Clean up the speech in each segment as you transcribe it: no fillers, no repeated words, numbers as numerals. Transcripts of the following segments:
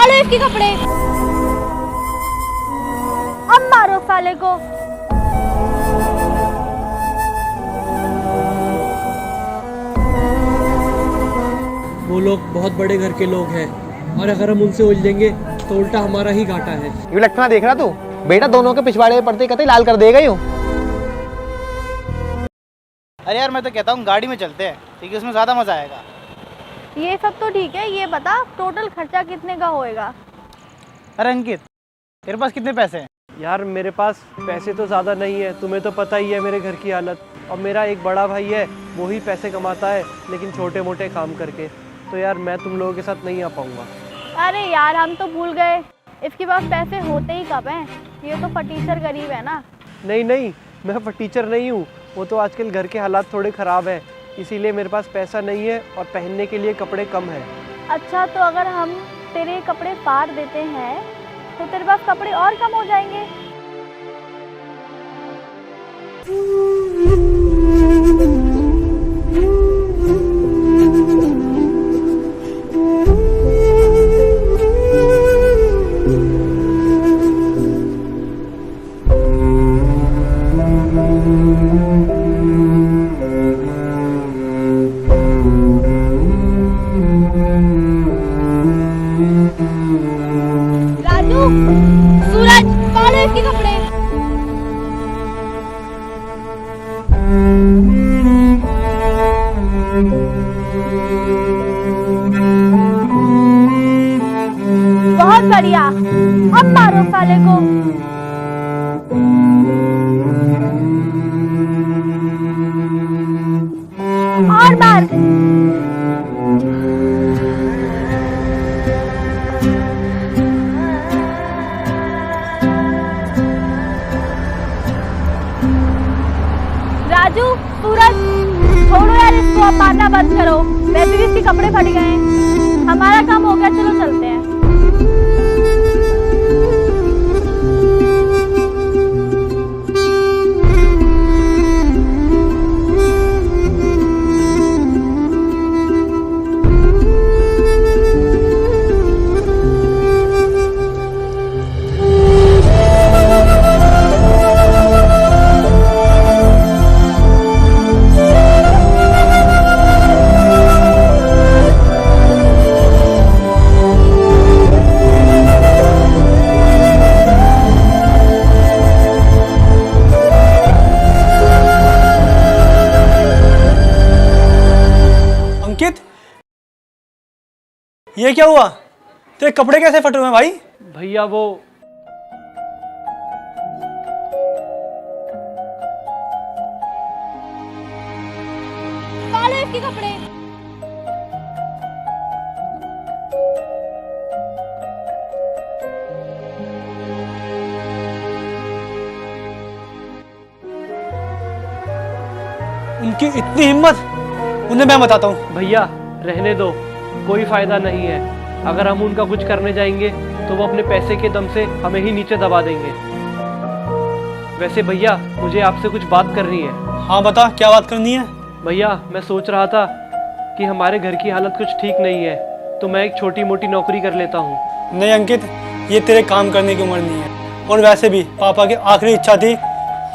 फाड़ो इसके कपड़े, अब मारो साले को। वो लोग बहुत बड़े घर के लोग हैं और अगर हम उनसे उलझेंगे तो उल्टा हमारा ही घाटा है। ये लटकना देख रहा तू? बेटा दोनों के पिछवाड़े में पड़ते कतई लाल कर देगा यूं। अरे यार मैं तो कहता हूँ गाड़ी में चलते हैं, ठीक है, उसमें ज़्यादा मज़ा आएगा। ये सब तो ठीक है, ये बता टोटल खर्चा कितने का होएगा? अरे अंकित, तेरे पास कितने पैसे हैं? यार मेरे पास पैसे तो ज़्यादा नहीं है, तुम्हें तो पता ही है मेरे घर की हालत। और मेरा एक बड़ा भाई है, वो ही पैसे कमाता है लेकिन छोटे मोटे काम करके। तो यार मैं तुम लोगों के साथ नहीं आ पाऊँगा। अरे यार हम तो भूल गए, इसके पास पैसे होते ही कब हैं? ये तो फटीचर गरीब है ना। नहीं नहीं, मैं फटीचर नहीं हूँ, वो तो आजकल घर के हालात थोड़े ख़राब हैं, इसीलिए मेरे पास पैसा नहीं है और पहनने के लिए कपड़े कम हैं। अच्छा तो अगर हम तेरे कपड़े फाड़ देते हैं तो तेरे पास कपड़े और कम हो जाएंगे। राजू, सूरज, फाड़ो इसके कपड़े। बहुत बढ़िया, अब मारो साले को। और मार। राजू, सूरज, छोड़ो यार इसको, अब मारना बंद करो। वैसे भी इसके कपड़े फट गए हैं, हमारा काम हो गया, चलो चलते हैं। ये क्या हुआ? तेरे कपड़े कैसे फट रहे हैं भाई? भैया वो फाड़ो इसके कपड़े। उनकी इतनी हिम्मत, उन्हें मैं बताता हूँ। भैया रहने दो, कोई फायदा नहीं है। अगर हम उनका कुछ करने जाएंगे तो वो अपने पैसे के दम से हमें ही नीचे दबा देंगे। वैसे भैया मुझे आपसे कुछ बात करनी है। हाँ बता, क्या बात करनी है? भैया मैं सोच रहा था कि हमारे घर की हालत कुछ ठीक नहीं है, तो मैं एक छोटी मोटी नौकरी कर लेता हूँ। नहीं अंकित, ये तेरे काम करने की उम्र नहीं है। और वैसे भी पापा की आखिरी इच्छा थी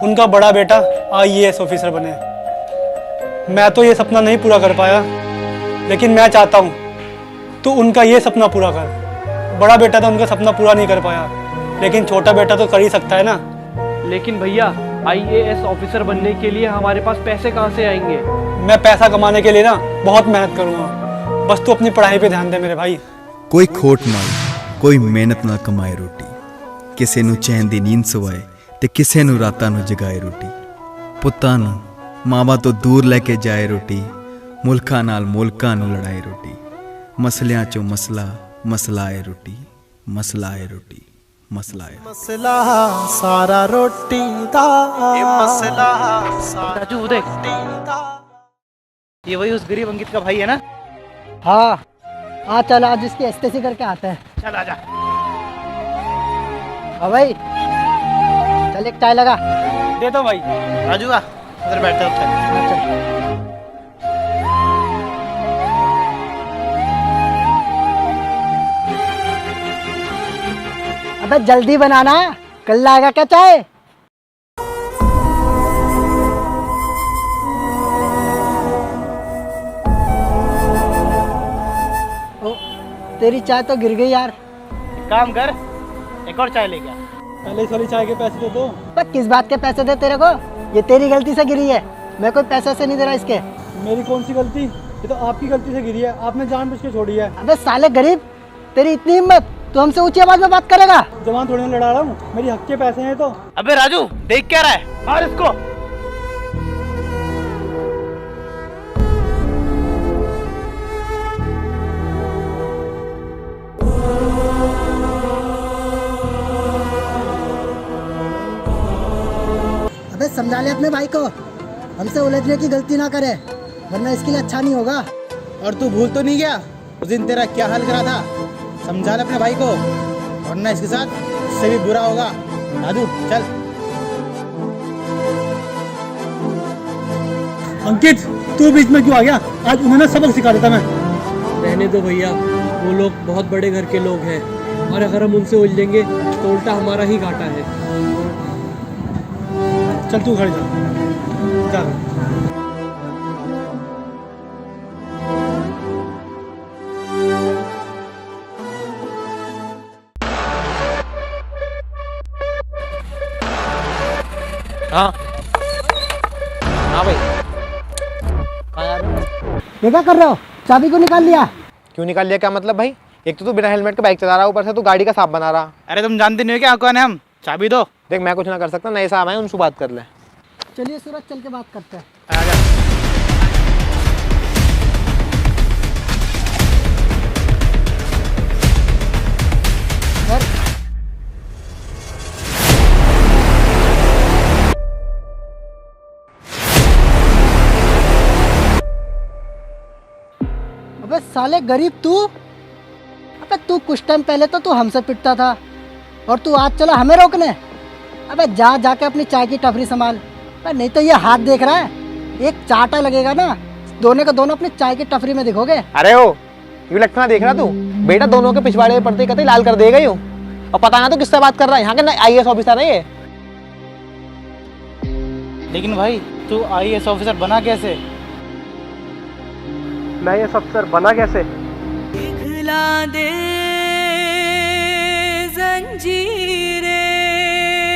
उनका बड़ा बेटा IAS ऑफिसर बने। मैं तो ये सपना नहीं पूरा कर पाया, लेकिन मैं चाहता हूँ तो उनका ये सपना पूरा कर। बड़ा बेटा तो उनका सपना पूरा नहीं कर पाया, लेकिन छोटा बेटा तो कर ही सकता है ना। लेकिन भैया IAS ऑफिसर बनने के लिए हमारे पास पैसे कहाँ से आएंगे? मैं पैसा कमाने के लिए ना बहुत मेहनत करूँगा, बस तू अपनी पढ़ाई पे ध्यान दे मेरे भाई। कोई खोट ना कोई मेहनत ना कमाए रोटी, किसी नू चैन दी नींद सवाए ते किसी नू रातां नू जगाए रोटी। पुत्तां नू मावा तो दूर लेके जाए रोटी, मुल्कां नाल मुल्कां नू लड़ाए रोटी। मसलियां चो मसला मसला है रोटी, मसला है रोटी, मसला है मसला सारा रोटी दा, मसला सारा राजू वो देख, ये वही उस गरीब अंकित का भाई है ना? हाँ हाँ, चल आज इसकी एस्टेसी करके आते हैं। चल आजा। हाँ भाई, चल एक चाय लगा। दे दो भाई। राजू आ, उधर बैठते हैं। हाँ, चल। अबे जल्दी बनाना, कल लाएगा क्या चाय? ओ, तेरी चाय तो गिर गई यार। काम कर, एक और चाय ले गया। पहले इस वाली चाय के पैसे दे दो। पर किस बात के पैसे दे तेरे को? ये तेरी गलती से गिरी है, मैं कोई पैसे से नहीं दे रहा इसके। मेरी कौन सी गलती? ये तो आपकी गलती से गिरी है, आपने जानबूझ के छोड़ी है। अबे साले गरीब, तेरी इतनी हिम्मत, तू हमसे ऊंची आवाज में बात करेगा? जवान थोड़ी ना लड़ा रहा हूँ, मेरी हक के पैसे हैं तो। अबे राजू, देख क्या रहा है, मार इसको। अबे समझा ले अपने भाई को, हमसे उलझने की गलती ना करे, वरना इसके लिए अच्छा नहीं होगा। और तू भूल तो नहीं गया उस दिन तेरा क्या हाल करा था? समझा ले अपने भाई को, वरना इसके साथ इससे भी बुरा होगा। राजू चल। अंकित, तू बीच में क्यों आ गया? आज उन्होंने सबक सिखा देता मैं। रहने दो भैया, वो लोग बहुत बड़े घर के लोग हैं और अगर हम उनसे उलझेंगे तो उल्टा हमारा ही घाटा है। चल तू घर जा। हाँ हाँ भाई, कहाँ जा रहे हो? ये क्या कर रहे हो? चाबी को निकाल लिया? क्यों निकाल लिया? क्या मतलब भाई? एक तो तू बिना हेलमेट के बाइक चला रहा, ऊपर से तू गाड़ी का साफ बना रहा। अरे तुम जानते नहीं हो क्या कौन है हम? चाबी दो। देख मैं कुछ ना कर सकता, नए साहब आए उनसे बात कर ले। चलिए सूरज, चल के बात करते हैं। आजा। अबे साले गरीब तू, अबे तू कुछ टाइम पहले तो तू हमसे पिटता था और तू आज चला हमें रोकने। अबे जा जाके अपनी चाय की टपरी संभाल, नहीं तो ये हाथ देख रहा है, एक चाटा लगेगा ना, दोनों के दोनों अपनी चाय की टपरी में दिखोगे। अरे ओ, ये लटकना देख रहा तू? बेटा दोनों के पिछवाड़े में पड़ते कतई लाल कर देगा यूं। और पता ना तो किससे बात कर रहा है, यहाँ के IAS ऑफिसर है ये। लेकिन भाई तू IAS ऑफिसर बना कैसे? मैं ये अफसर बना कैसे?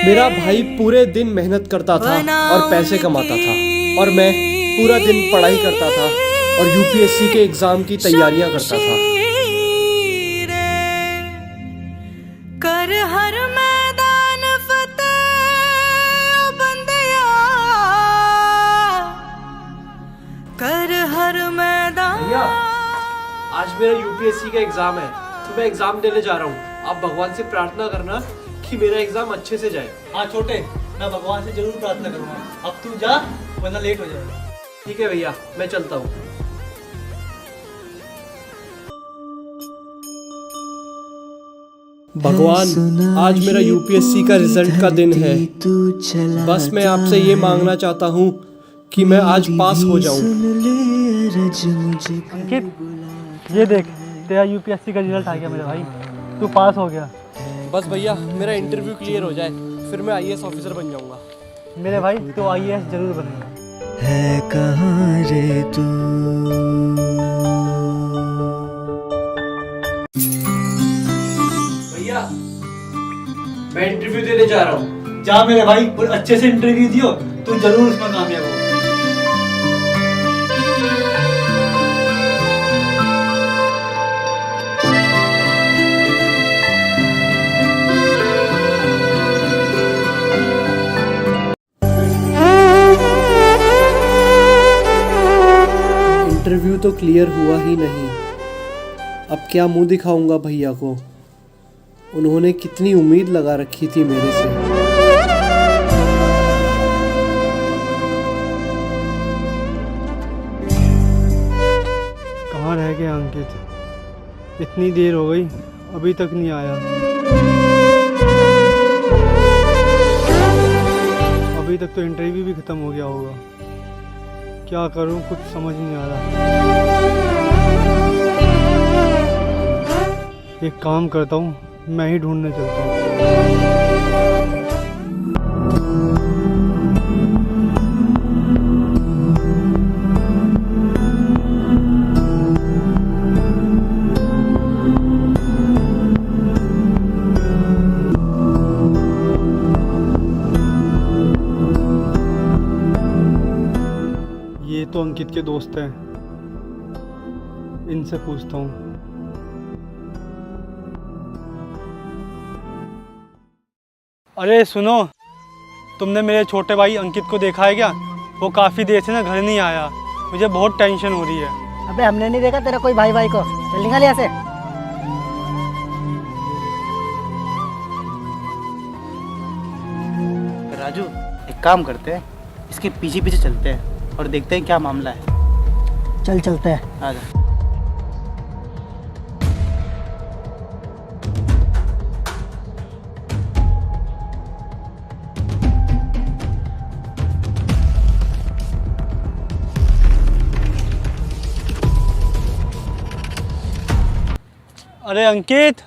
मेरा भाई पूरे दिन मेहनत करता था और पैसे कमाता था और मैं पूरा दिन पढ़ाई करता था और UPSC के एग्जाम की तैयारियां करता था। कर हर मैदान फतेह ओ बंदिया, कर हर मैदान। भैया, आज मेरा UPSC का एग्जाम है तो मैं एग्जाम देने जा रहा हूँ। आप भगवान से प्रार्थना करना कि मेरा एग्जाम अच्छे से जाए। हाँ छोटे, मैं भगवान से जरूर प्रार्थना करूँगा। अब तू जा, वरना लेट हो जाएगा। ठीक है भैया, मैं चलता हूँ। भगवान, आज मेरा UPSC का रिजल्ट का दिन है। बस मैं आपसे ये मांगना चाहता हूँ कि मैं आज पास हो जाऊँ। अंकित, ये देख, तेरा UPSC का रिजल्ट आ गया मेरे भाई, तू पास हो गया। बस भैया, मेरा इंटरव्यू क्लियर हो जाए, फिर मैं IAS ऑफिसर बन जाऊँगा। मेरे भाई तो IAS जरूर बनेगा। है कहाँ रे तू? भैया, मैं इंटरव्यू देने जा रहा हूँ। जा मेरे भाई, और अच्छे से इंटरव्यू दियो, तू जरूर उसमें कामयाब हो। इंटरव्यू तो क्लियर हुआ ही नहीं, अब क्या मुंह दिखाऊंगा भैया को। उन्होंने कितनी उम्मीद लगा रखी थी मेरे से। कहाँ रह गया अंकित? इतनी देर हो गई, अभी तक नहीं आया। अभी तक तो इंटरव्यू भी खत्म हो गया होगा। क्या करूं, कुछ समझ नहीं आ रहा। एक काम करता हूं, मैं ही ढूंढने चलता हूं। ये तो अंकित के दोस्त हैं, इनसे पूछता हूँ। अरे सुनो, तुमने मेरे छोटे भाई अंकित को देखा है क्या? वो काफ़ी देर से ना घर नहीं आया, मुझे बहुत टेंशन हो रही है। अबे हमने नहीं देखा तेरा कोई भाई को। चल निकल यहाँ से। राजू, एक काम करते हैं, इसके पीछे पीछे चलते हैं और देखते हैं क्या मामला है। चल चलते हैं। आजा। अरे अंकित,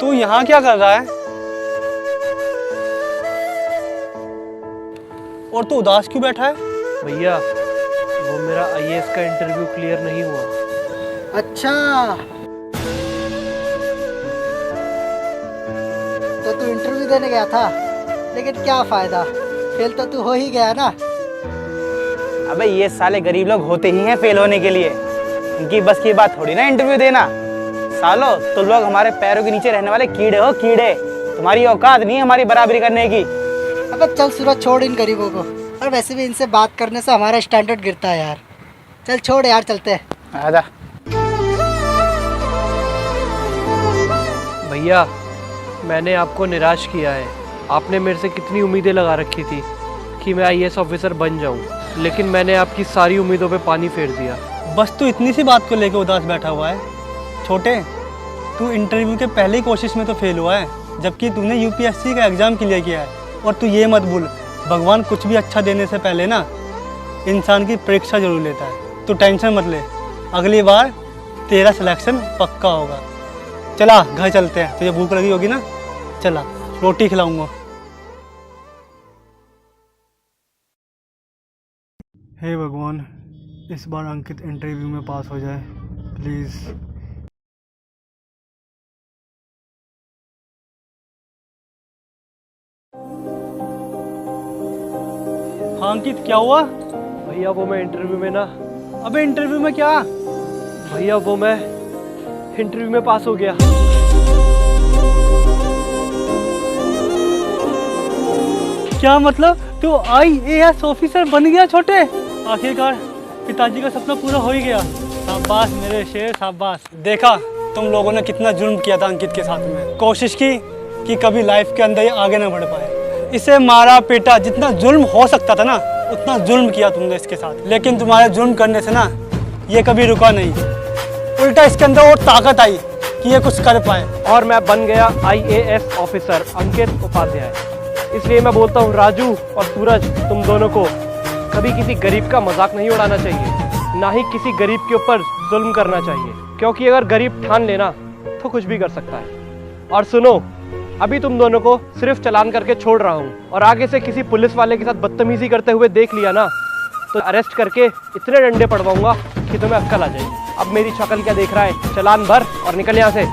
तू यहाँ क्या कर रहा है? और तू उदास क्यों बैठा है? भैया, वो मेरा आईएएस का इंटरव्यू क्लियर नहीं हुआ। अच्छा, तो तू इंटरव्यू देने गया था, लेकिन क्या फायदा, फेल तो तू हो ही गया ना। अबे ये साले गरीब लोग होते ही हैं फेल होने के लिए, इनकी बस की बात थोड़ी ना इंटरव्यू देना। सालो, तुम लोग हमारे पैरों के नीचे रहने वाले कीड़े हो, कीड़े। तुम्हारी औकात नहीं है हमारी बराबरी करने की। अबे चल सूरज, छोड़ इन गरीबों को। और वैसे भी इनसे बात करने से हमारा स्टैंडर्ड गिरता है यार। चल छोड़ यार, चलते हैं। आजा। भैया, मैंने आपको निराश किया है। आपने मेरे से कितनी उम्मीदें लगा रखी थी कि मैं आईएएस ऑफिसर बन जाऊं, लेकिन मैंने आपकी सारी उम्मीदों पे पानी फेर दिया। बस तू इतनी सी बात को लेकर उदास बैठा हुआ है? छोटे, तू इंटरव्यू के पहली कोशिश में तो फेल हुआ है, जबकि तूने यूपीएससी का एग्ज़ाम क्लियर किया है। और तू ये मत भूल, भगवान कुछ भी अच्छा देने से पहले ना इंसान की परीक्षा जरूर लेता है। तू टेंशन मत ले, अगली बार तेरा सिलेक्शन पक्का होगा। चला घर चलते हैं, तुझे भूख लगी होगी ना? चला, रोटी खिलाऊंगा। हे भगवान, इस बार अंकित इंटरव्यू में पास हो जाए प्लीज़। हाँ अंकित, क्या हुआ? भैया, वो मैं इंटरव्यू में ना। अबे इंटरव्यू में क्या? भैया, वो मैं इंटरव्यू में पास हो गया। क्या मतलब? तू आईएएस ऑफिसर बन गया छोटे? आखिरकार पिताजी का सपना पूरा हो ही गया। शाबाश मेरे शेर, शाबाश। देखा तुम लोगों ने कितना जुल्म किया था अंकित के साथ में। कोशिश की कि कभी लाइफ के अंदर ये आगे ना बढ़ पाए। इसे मारा पीटा, जितना जुल्म हो सकता था ना उतना जुल्म किया तुमने इसके साथ। लेकिन तुम्हारे जुल्म करने से ना ये कभी रुका नहीं, उल्टा इसके अंदर और ताकत आई कि ये कुछ कर पाए। और मैं बन गया आईएएस ऑफिसर अंकित उपाध्याय। इसलिए मैं बोलता हूँ राजू और सूरज, तुम दोनों को कभी किसी गरीब का मजाक नहीं उड़ाना चाहिए, ना ही किसी गरीब के ऊपर जुल्म करना चाहिए, क्योंकि अगर गरीब ठान लेना तो कुछ भी कर सकता है। और सुनो, अभी तुम दोनों को सिर्फ चालान करके छोड़ रहा हूँ, और आगे से किसी पुलिस वाले के साथ बदतमीजी करते हुए देख लिया ना तो अरेस्ट करके इतने डंडे पड़वाऊंगा कि तुम्हें अक्ल आ जाएगी। अब मेरी शक्ल क्या देख रहा है? चालान भर और निकल यहाँ से।